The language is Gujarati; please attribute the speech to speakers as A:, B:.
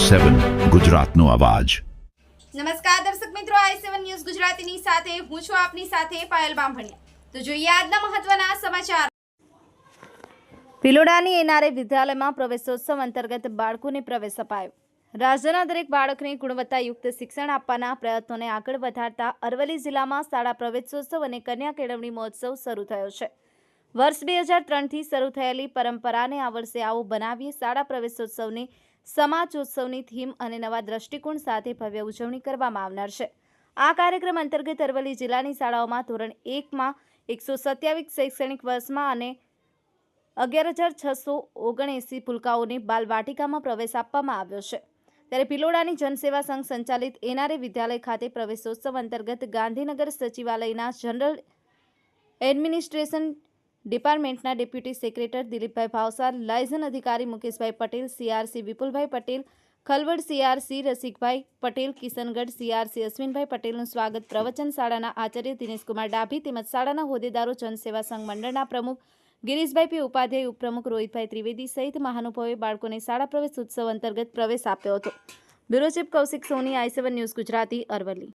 A: i7 ગુજરાતનો અવાજ।
B: નમસ્કાર દર્શક મિત્રો, i7 ન્યૂઝ ગુજરાતીની સાથે હું છું આપની સાથે પાયલ બામભણિયા। તો જોઈએ આજના મહત્વના સમાચાર। ભિલોડાની એનઆરએ વિદ્યાલયમાં પ્રવેશોત્સવ અંતર્ગત બાળકોને પ્રવેશ અપાયો। રાજ્યના દરેક બાળકને ગુણવત્તાયુક્ત શિક્ષણ આપવાના પ્રયત્નોને આગળ વધારતા અરવલ્લી જિલ્લામાં શાળા પ્રવેશોત્સવ અને કન્યા કેળવણી મહોત્સવ શરૂ થયો છે। વર્ષ 2003થી શરૂ થયેલી પરંપરાને આ વર્ષે આવું બનાવીએ શાળા પ્રવેશોત્સવની સમાજોત્સવની થીમ અને નવા દ્રષ્ટિકોણ સાથે ભવ્ય ઉજવણી કરવામાં આવનાર છે। આ કાર્યક્રમ અંતર્ગત અરવલ્લી જિલ્લાની શાળાઓમાં ધોરણ 1માં 127 શૈક્ષણિક વર્ષમાં અને 11,679 ભૂલકાઓને બાલવાટિકામાં પ્રવેશ આપવામાં આવ્યો છે। ત્યારે ભિલોડાની જનસેવા સંઘ સંચાલિત એનઆરએ વિદ્યાલય ખાતે પ્રવેશોત્સવ અંતર્ગત ગાંધીનગર સચિવાલયના જનરલ એડમિનિસ્ટ્રેશન ડિપાર્ટમેન્ટના deputy secretary Dilipbhai Bhavsar, liaison અધિકારી Mukeshbhai Patel, CRC Vipulbhai Patel, Khalvad CRC Rasikbhai Patel, Kishangadh CRC Ashwinbhai પટેલનું સ્વાગત પ્રવચન શાળાના આચાર્ય દિનેશકુમાર ડાભી તેમજ શાળાના હોદ્દેદારો, જનસેવા સંઘ મંડળના પ્રમુખ ગિરીશભાઈ પી ઉપાધ્યાય, ઉપપ્રમુખ રોહિતભાઈ ત્રિવેદી સહિત મહાનુભાવોએ બાળકોને શાળા પ્રવેશ ઉત્સવ અંતર્ગત પ્રવેશ આપ્યો હતો। બ્યુરો ચીફ કૌશિક સોની, i7 ન્યૂઝ ગુજરાતી, અરવલ્લી।